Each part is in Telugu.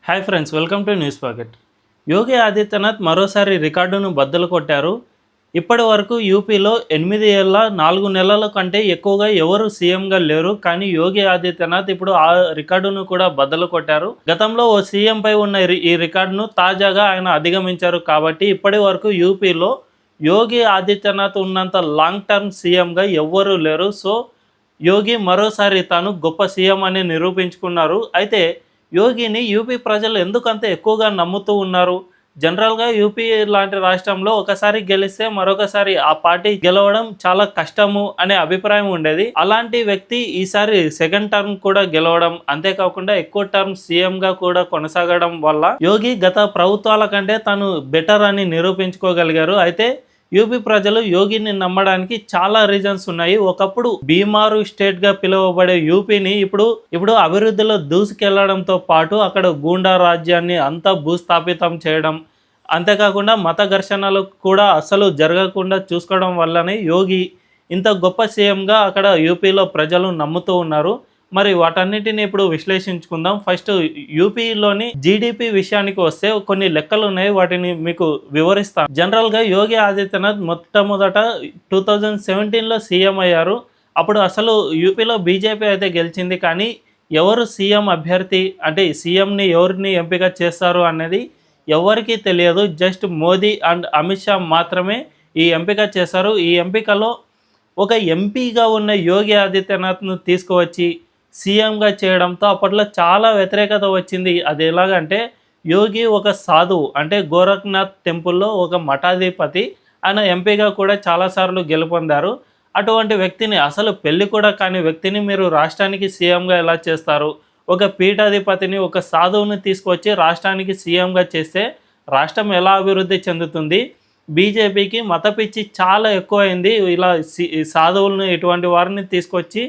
Hi friends, welcome to News Pocket. Yogi Adityanath మరోసారి రికార్డును బద్దలు కొట్టారు. ఇప్పటి వరకు యూపీలో 8 ఏళ్ల 4 నెలల కంటే ఎక్కువగా ఎవరు సీఎంగా లేరు. కానీ యోగి ఆదిత్యనాథ్ ఇప్పుడు ఆ రికార్డును కూడా బద్దలు కొట్టారు. గతంలో ఓ సీఎంపై ఉన్న ఈ రికార్డును తాజాగా ఆయన అధిగమించారు. కాబట్టి ఇప్పటి వరకు యూపీలో యోగి ఆదిత్యనాథ్ ఉన్నంత లాంగ్ టర్మ్ సీఎంగా ఎవ్వరూ లేరు. సో యోగి మరోసారి తాను గొప్ప సీఎం అని నిరూపించుకున్నారు. అయితే యోగిని యూపీ ప్రజలు ఎందుకంత ఎక్కువగా నమ్ముతూ ఉన్నారు? జనరల్గా యూపీ లాంటి రాష్ట్రంలో ఒకసారి గెలిస్తే మరొకసారి ఆ పార్టీ గెలవడం చాలా కష్టము అనే అభిప్రాయం ఉండేది. అలాంటి వ్యక్తి ఈసారి సెకండ్ టర్మ్ కూడా గెలవడం, అంతేకాకుండా ఎక్కువ టర్మ్ సీఎంగా కూడా కొనసాగడం వల్ల యోగి గత ప్రభుత్వాల కంటే తాను బెటర్ అని నిరూపించుకోగలిగారు. అయితే యూపీ ప్రజలు యోగిని నమ్మడానికి చాలా రీజన్స్ ఉన్నాయి. ఒకప్పుడు బీమారు స్టేట్ గా పిలువబడే యూపీని ఇప్పుడు అభివృద్ధిలో దూసుకెళ్లడంతో పాటు అక్కడ గూండా రాజ్యాన్ని అంతా భూస్థాపితం చేయడం, అంతేకాకుండా మత ఘర్షణలు కూడా అసలు జరగకుండా చూసుకోవడం వల్లనే యోగి ఇంత గొప్ప సీఎంగా అక్కడ యూపీలో ప్రజలు నమ్ముతూ ఉన్నారు. మరి వాటన్నిటిని ఇప్పుడు విశ్లేషించుకుందాం. ఫస్ట్ యూపీలోని జీడిపి విషయానికి వస్తే కొన్ని లెక్కలు ఉన్నాయి, వాటిని మీకు వివరిస్తాను. జనరల్గా యోగి ఆదిత్యనాథ్ మొట్టమొదట 2017లో సీఎం అయ్యారు. అప్పుడు అసలు యూపీలో బీజేపీ అయితే గెలిచింది, కానీ ఎవరు సీఎం అభ్యర్థి అంటే సీఎంని ఎవరిని ఎంపిక చేస్తారు అనేది ఎవరికీ తెలియదు. జస్ట్ మోదీ అండ్ అమిత్ షా మాత్రమే ఈ ఎంపిక చేశారు. ఈ ఎంపికలో ఒక ఎంపీగా ఉన్న యోగి ఆదిత్యనాథ్ను తీసుకువచ్చి సీఎంగా చేయడంతో అప్పట్లో చాలా వ్యతిరేకత వచ్చింది. అది ఎలాగంటే యోగి ఒక సాధువు, అంటే గోరఖ్నాథ్ టెంపుల్లో ఒక మఠాధిపతి, ఆయన ఎంపీగా కూడా చాలాసార్లు గెలుపొందారు. అటువంటి వ్యక్తిని, అసలు పెళ్లి కూడా కాని వ్యక్తిని మీరు రాష్ట్రానికి సీఎంగా ఎలా చేస్తారు? ఒక పీఠాధిపతిని, ఒక సాధువుని తీసుకొచ్చి రాష్ట్రానికి సీఎంగా చేస్తే రాష్ట్రం ఎలా అభివృద్ధి చెందుతుంది? బీజేపీకి మత పిచ్చి చాలా ఎక్కువైంది. ఇలా సాధువులను ఇటువంటి వారిని తీసుకొచ్చి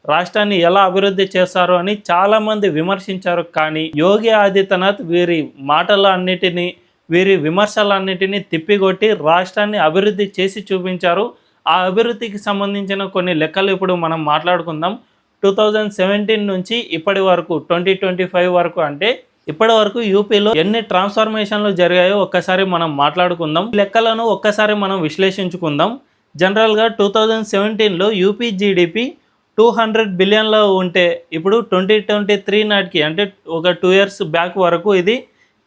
రాష్ట్రాన్ని ఎలా అభివృద్ధి చేస్తారు అని చాలామంది విమర్శించారు. కానీ యోగి ఆదిత్యనాథ్ వీరి మాటలన్నిటినీ, వీరి విమర్శలన్నిటినీ తిప్పికొట్టి రాష్ట్రాన్ని అభివృద్ధి చేసి చూపించారు. ఆ అభివృద్ధికి సంబంధించిన కొన్ని లెక్కలు ఇప్పుడు మనం మాట్లాడుకుందాం. 2017 నుంచి ఇప్పటి వరకు 2025 వరకు, అంటే ఇప్పటి వరకు యూపీలో ఎన్ని ట్రాన్స్ఫర్మేషన్లు జరిగాయో ఒక్కసారి మనం మాట్లాడుకుందాం. లెక్కలను ఒక్కసారి మనం విశ్లేషించుకుందాం. జనరల్గా 2017లో యూపీ జీడిపి 200 బిలియన్లో ఉంటే ఇప్పుడు 2023 నాటికి, అంటే ఒక 2 years బ్యాక్ వరకు ఇది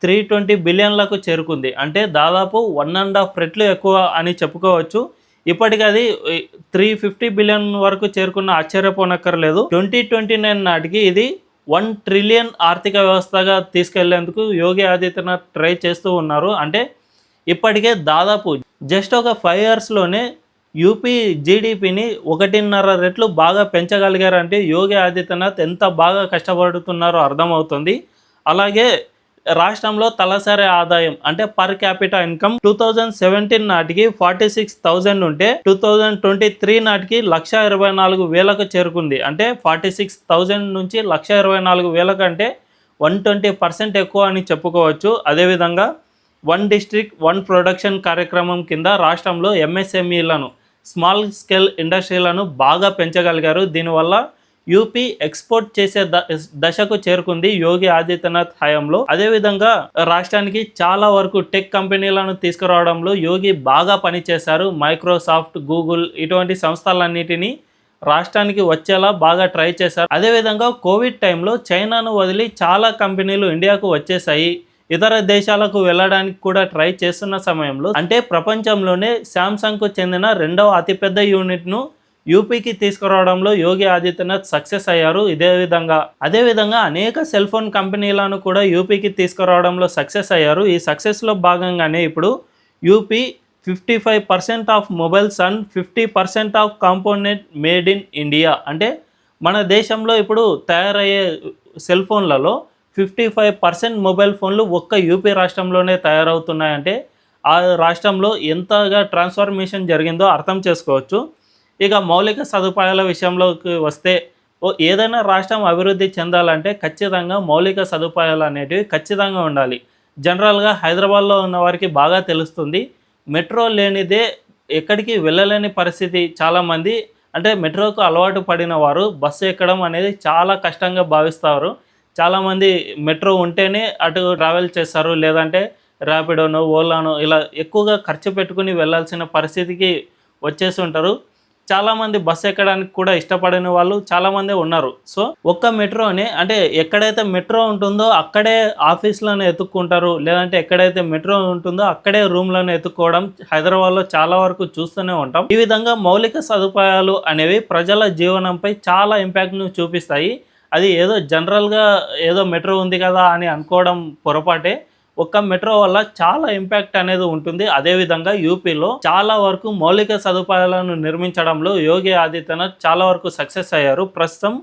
320 బిలియన్లకు చేరుకుంది. అంటే దాదాపు 1.5 రెట్లు ఎక్కువ అని చెప్పుకోవచ్చు. ఇప్పటికి అది 350 బిలియన్ వరకు చేరుకున్న ఆశ్చర్యపోనక్కర్లేదు. 2029 నాటికి ఇది 1 ట్రిలియన్ ఆర్థిక వ్యవస్థగా తీసుకెళ్లేందుకు యోగి ఆదిత్యనాథ్ ట్రై చేస్తూ ఉన్నారు. అంటే ఇప్పటికే దాదాపు జస్ట్ ఒక 5 yearsలోనే యూపీ జీడిపిని 1.5 రెట్లు బాగా పెంచగలిగారంటే యోగి ఆదిత్యనాథ్ ఎంత బాగా కష్టపడుతున్నారో అర్థమవుతుంది. అలాగే రాష్ట్రంలో తలసరి ఆదాయం అంటే పర్ క్యాపిటా ఇన్కమ్ 2017 నాటికి 46,000 ఉంటే 2023 నాటికి 1,24,000కు చేరుకుంది. అంటే 46,000 నుంచి 1,24,000 కంటే 120% ఎక్కువ అని చెప్పుకోవచ్చు. అదేవిధంగా 1 district 1 production కార్యక్రమం కింద రాష్ట్రంలో ఎంఎస్ఎంఈలను, స్మాల్ స్కేల్ ఇండస్ట్రీలను బాగా పెంచగలిగారు. దీనివల్ల యూపీ ఎక్స్పోర్ట్ చేసే దశకు చేరుకుంది యోగి ఆదిత్యనాథ్ హయాంలో. అదేవిధంగా రాష్ట్రానికి చాలా వరకు టెక్ కంపెనీలను తీసుకురావడంలో యోగి బాగా పనిచేశారు. మైక్రోసాఫ్ట్, గూగుల్ ఇటువంటి సంస్థలన్నిటినీ రాష్ట్రానికి వచ్చేలా బాగా ట్రై చేశారు. అదేవిధంగా కోవిడ్ టైంలో చైనాను వదిలి చాలా కంపెనీలు ఇండియాకు వచ్చేసాయి. ఇతర దేశాలకు వెళ్ళడానికి కూడా ట్రై చేస్తున్న సమయంలో, అంటే ప్రపంచంలోనే శాంసంగ్కు చెందిన 2వ అతిపెద్ద యూనిట్ను యూపీకి తీసుకురావడంలో యోగి ఆదిత్యనాథ్ సక్సెస్ అయ్యారు. అదేవిధంగా అనేక సెల్ ఫోన్ కంపెనీలను కూడా యూపీకి తీసుకురావడంలో సక్సెస్ అయ్యారు. ఈ సక్సెస్లో భాగంగానే ఇప్పుడు UP 55% of mobiles and 50% of component made in India, అంటే మన దేశంలో ఇప్పుడు తయారయ్యే సెల్ ఫోన్లలో 55% మొబైల్ ఫోన్లు ఒక్క యూపీ రాష్ట్రంలోనే తయారవుతున్నాయంటే ఆ రాష్ట్రంలో ఎంతగా ట్రాన్స్ఫర్మేషన్ జరిగిందో అర్థం చేసుకోవచ్చు. ఇక మౌలిక సదుపాయాల విషయంలోకి వస్తే, ఏదైనా రాష్ట్రం అభివృద్ధి చెందాలంటే ఖచ్చితంగా మౌలిక సదుపాయాలు అనేటివి ఖచ్చితంగా ఉండాలి. జనరల్గా హైదరాబాద్లో ఉన్న వారికి బాగా తెలుస్తుంది. మెట్రో లేనిదే ఎక్కడికి వెళ్ళలేని పరిస్థితి. చాలామంది అంటే మెట్రోకు అలవాటు పడిన వారు బస్సు ఎక్కడం అనేది చాలా కష్టంగా భావిస్తారు. చాలామంది మెట్రో ఉంటేనే అటు ట్రావెల్ చేస్తారు, లేదంటే ర్యాపిడోనో, ఓలానో ఇలా ఎక్కువగా ఖర్చు పెట్టుకుని వెళ్ళాల్సిన పరిస్థితికి వచ్చేసి ఉంటారు. చాలామంది బస్సు ఎక్కడానికి కూడా ఇష్టపడని వాళ్ళు చాలామందే ఉన్నారు. సో, ఒక్క మెట్రోని అంటే ఎక్కడైతే మెట్రో ఉంటుందో అక్కడే ఆఫీస్‌లను ఎతుక్కుంటారు. లేదంటే ఎక్కడైతే మెట్రో ఉంటుందో అక్కడే రూమ్‌లను ఎతుక్కోవడం హైదరాబాద్‌లో చాలా వరకు చూస్తూనే ఉంటాం. ఈ విధంగా మౌలిక సదుపాయాలు అనేవి ప్రజల జీవనంపై చాలా ఇంపాక్ట్‌ను చూపిస్తాయి. అది ఏదో జనరల్‌గా ఏదో మెట్రో ఉంది కదా అని అనుకోవడం పొరపాటే. ఒక్క మెట్రో వల్ల చాలా ఇంపాక్ట్ అనేది ఉంటుంది. అదేవిధంగా యూపీలో చాలా వరకు మౌలిక సదుపాయాలను నిర్మించడంలో యోగి ఆదిత్యనాథ్ చాలా వరకు సక్సెస్ అయ్యారు. ప్రస్తుతం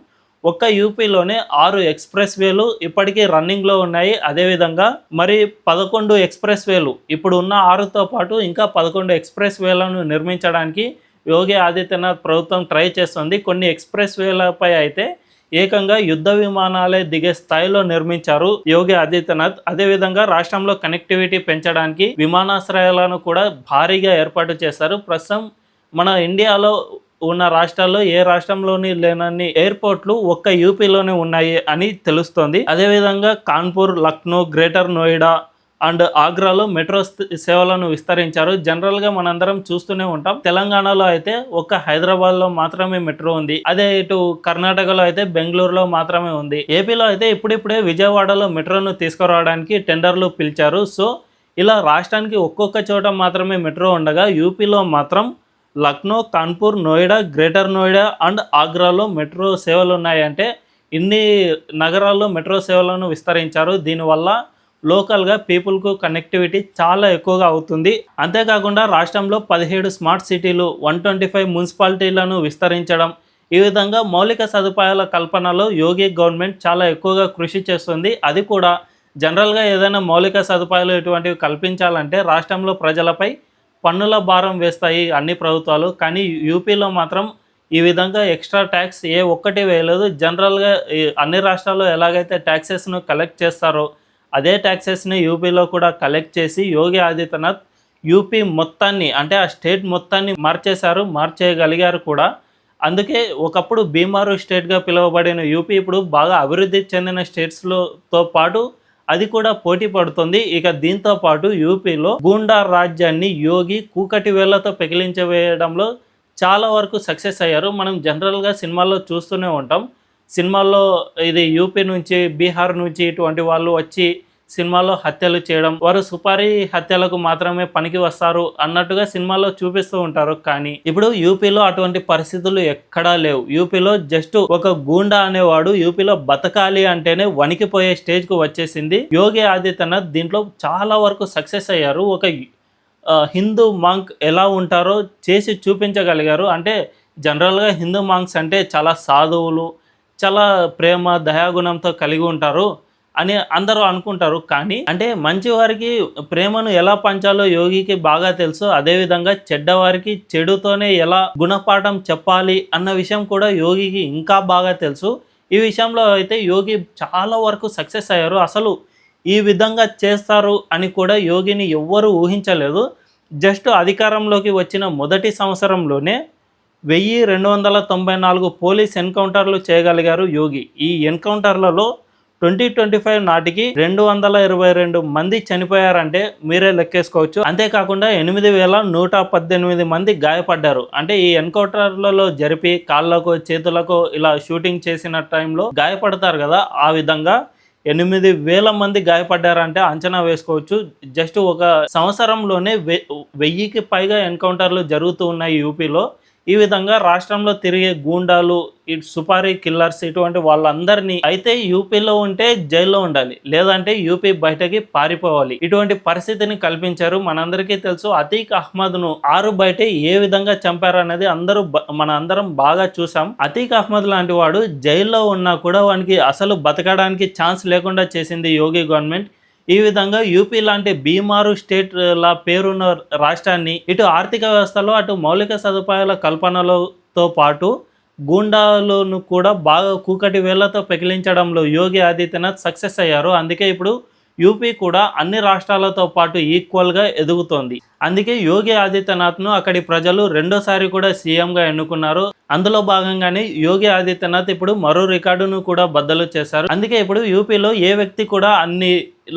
ఒక్క యూపీలోనే 6 ఎక్స్‌ప్రెస్ వేలు ఇప్పటికీ రన్నింగ్‌లో ఉన్నాయి. అదేవిధంగా మరి 11 ఎక్స్‌ప్రెస్ వేలు ఇప్పుడు ఉన్న 6తో పాటు ఇంకా 11 ఎక్స్‌ప్రెస్ వేలను నిర్మించడానికి యోగి ఆదిత్యనాథ్ ప్రభుత్వం ట్రై చేస్తుంది. కొన్ని ఎక్స్‌ప్రెస్ వేలపై అయితే ఏకంగా యుద్ధ విమానాలే దిగే స్థాయిలో నిర్మించారు యోగి ఆదిత్యనాథ్. అదేవిధంగా రాష్ట్రంలో కనెక్టివిటీ పెంచడానికి విమానాశ్రయాలను కూడా భారీగా ఏర్పాటు చేశారు. ప్రస్తుతం మన ఇండియాలో ఉన్న రాష్ట్రాల్లో ఏ రాష్ట్రంలోని లేనన్ని ఎయిర్పోర్ట్లు ఒక్క యూపీలోనే ఉన్నాయి అని తెలుస్తోంది. అదేవిధంగా కాన్పూర్, లక్నో, గ్రేటర్ నోయిడా అండ్ ఆగ్రాలో మెట్రో సేవలను విస్తరించారు. జనరల్గా మనందరం చూస్తూనే ఉంటాం. తెలంగాణలో అయితే ఒక్క హైదరాబాద్లో మాత్రమే మెట్రో ఉంది. అదే ఇటు కర్ణాటకలో అయితే బెంగళూరులో మాత్రమే ఉంది. ఏపీలో అయితే ఇప్పుడిప్పుడే విజయవాడలో మెట్రోను తీసుకురావడానికి టెండర్లు పిలిచారు. సో ఇలా రాష్ట్రానికి ఒక్కొక్క చోట మాత్రమే మెట్రో ఉండగా యూపీలో మాత్రం లక్నో, కాన్పూర్, నోయిడా, గ్రేటర్ నోయిడా అండ్ ఆగ్రాలో మెట్రో సేవలు ఉన్నాయంటే ఇన్ని నగరాల్లో మెట్రో సేవలను విస్తరించారు. దీనివల్ల లోకల్గా పీపుల్కు కనెక్టివిటీ చాలా ఎక్కువగా అవుతుంది. అంతేకాకుండా రాష్ట్రంలో 17 స్మార్ట్ సిటీలు, 125 మున్సిపాలిటీలను విస్తరించడం, ఈ విధంగా మౌలిక సదుపాయాల కల్పనలో యోగి గవర్నమెంట్ చాలా ఎక్కువగా కృషి చేస్తుంది. అది కూడా జనరల్గా ఏదైనా మౌలిక సదుపాయాలు ఇటువంటివి కల్పించాలంటే రాష్ట్రంలో ప్రజలపై పన్నుల భారం వేస్తాయి అన్ని ప్రభుత్వాలు. కానీ యూపీలో మాత్రం ఈ విధంగా ఎక్స్ట్రా ట్యాక్స్ ఏ ఒక్కటి వేయలేదు. జనరల్గా అన్ని రాష్ట్రాల్లో ఎలాగైతే ట్యాక్సెస్ను కలెక్ట్ చేస్తారో అదే ట్యాక్సెస్ని యూపీలో కూడా కలెక్ట్ చేసి యోగి ఆదిత్యనాథ్ యూపీ మొత్తాన్ని అంటే ఆ స్టేట్ మొత్తాన్ని మార్చేయగలిగారు కూడా. అందుకే ఒకప్పుడు బీమారు స్టేట్గా పిలువబడిన యూపీ ఇప్పుడు బాగా అభివృద్ధి చెందిన స్టేట్స్తో పాటు అది కూడా పోటీ పడుతుంది. ఇక దీంతో పాటు యూపీలో గూండా రాజ్యాన్ని యోగి కూకటి వేళ్లతో పెకిలించవేయడంలో చాలా వరకు సక్సెస్ అయ్యారు. మనం జనరల్గా సినిమాల్లో చూస్తూనే ఉంటాం. సినిమాల్లో ఇది యూపీ నుంచి, బీహార్ నుంచి ఇటువంటి వాళ్ళు వచ్చి సినిమాలో హత్యలు చేయడం, వారు సుపారీ హత్యలకు మాత్రమే పనికి వస్తారు అన్నట్టుగా సినిమాల్లో చూపిస్తూ ఉంటారు. కానీ ఇప్పుడు యూపీలో అటువంటి పరిస్థితులు ఎక్కడా లేవు. యూపీలో జస్ట్ ఒక గూండా అనేవాడు యూపీలో బతకాలి అంటేనే వణికిపోయే స్టేజ్కు వచ్చేసింది. యోగి ఆదిత్యనాథ్ దీంట్లో చాలా వరకు సక్సెస్ అయ్యారు. ఒక హిందూ మాంక్ ఎలా ఉంటారో చేసి చూపించగలిగారు. అంటే జనరల్గా హిందూ మాంక్స్ అంటే చాలా సాధువులు, చాలా ప్రేమ దయాగుణంతో కలిగి ఉంటారు అని అందరూ అనుకుంటారు. కానీ అంటే మంచివారికి ప్రేమను ఎలా పంచాలో యోగికి బాగా తెలుసు. అదేవిధంగా చెడ్డవారికి చెడుతోనే ఎలా గుణపాఠం చెప్పాలి అన్న విషయం కూడా యోగికి ఇంకా బాగా తెలుసు. ఈ విషయంలో అయితే యోగి చాలా వరకు సక్సెస్ అయ్యారు. అసలు ఈ విధంగా చేస్తారు అని కూడా యోగిని ఎవ్వరూ ఊహించలేదు. జస్ట్ అధికారంలోకి వచ్చిన మొదటి సంవత్సరంలోనే 1294 పోలీస్ ఎన్కౌంటర్లు చేయగలిగారు యోగి. ఈ ఎన్కౌంటర్లలో 2025 నాటికి 222 మంది చనిపోయారంటే మీరే లెక్కేసుకోవచ్చు. అంతేకాకుండా 8118 మంది గాయపడ్డారు. అంటే ఈ ఎన్కౌంటర్లలో జరిపి కాళ్ళకు చేతులకు ఇలా షూటింగ్ చేసిన టైంలో గాయపడతారు కదా, ఆ విధంగా 8000 మంది గాయపడ్డారంటే అంచనా వేసుకోవచ్చు. జస్ట్ ఒక సంవత్సరంలోనే 1000కి పైగా ఎన్కౌంటర్లు జరుగుతూ ఉన్నాయి యూపీలో. ఈ విధంగా రాష్ట్రంలో తిరిగే గూండాలు, ఇటు సుపారీ కిల్లర్స్ ఇటువంటి వాళ్ళందరినీ అయితే యూపీలో ఉంటే జైల్లో ఉండాలి, లేదంటే యూపీ బయటకి పారిపోవాలి. ఇటువంటి పరిస్థితిని కల్పించారు. మనందరికీ తెలుసు అతీక్ అహ్మద్ను ఆరు బయట ఏ విధంగా చంపారు అనేది మన అందరం బాగా చూసాం. అతీక్ అహ్మద్ లాంటి వాడు జైల్లో ఉన్నా కూడా వానికి అసలు బతకడానికి ఛాన్స్ లేకుండా చేసింది యోగి గవర్నమెంట్. ఈ విధంగా యూపీ లాంటి బీమారు స్టేట్ లా పేరున్న రాష్ట్రాన్ని ఇటు ఆర్థిక వ్యవస్థలో అటు మౌలిక సదుపాయాల కల్పనలతో పాటు గూండాలను కూడా బాగా కూకటి వేళ్లతో పెకిలించడంలో యోగి ఆదిత్యనాథ్ సక్సెస్ అయ్యారు. అందుకే ఇప్పుడు యూపీ కూడా అన్ని రాష్ట్రాలతో పాటు ఈక్వల్గా ఎదుగుతోంది. అందుకే యోగి ఆదిత్యనాథ్ను అక్కడి ప్రజలు రెండోసారి కూడా సీఎంగా ఎన్నుకున్నారు. అందులో భాగంగానే యోగి ఆదిత్యనాథ్ ఇప్పుడు మరో రికార్డును కూడా బద్దలు చేశారు. అందుకే ఇప్పుడు యూపీలో ఏ వ్యక్తి కూడా అన్ని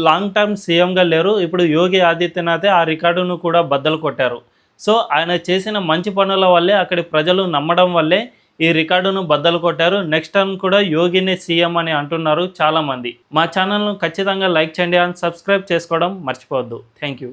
లాంగ్ టర్మ్ సీఎంగా లేరు. ఇప్పుడు యోగి ఆదిత్యనాథే ఆ రికార్డును కూడా బద్దలు కొట్టారు. సో ఆయన చేసిన మంచి పనుల వల్లే అక్కడి ప్రజలు నమ్మడం వల్లే ఈ రికార్డును బద్దలు కొట్టారు. నెక్స్ట్ టర్మ్ కూడా యోగినే సీఎం అని అంటున్నారు చాలామంది. మా ఛానల్ను ఖచ్చితంగా లైక్ చేయండి అండ్ సబ్స్క్రైబ్ చేసుకోవడం మర్చిపోవద్దు. Thank you.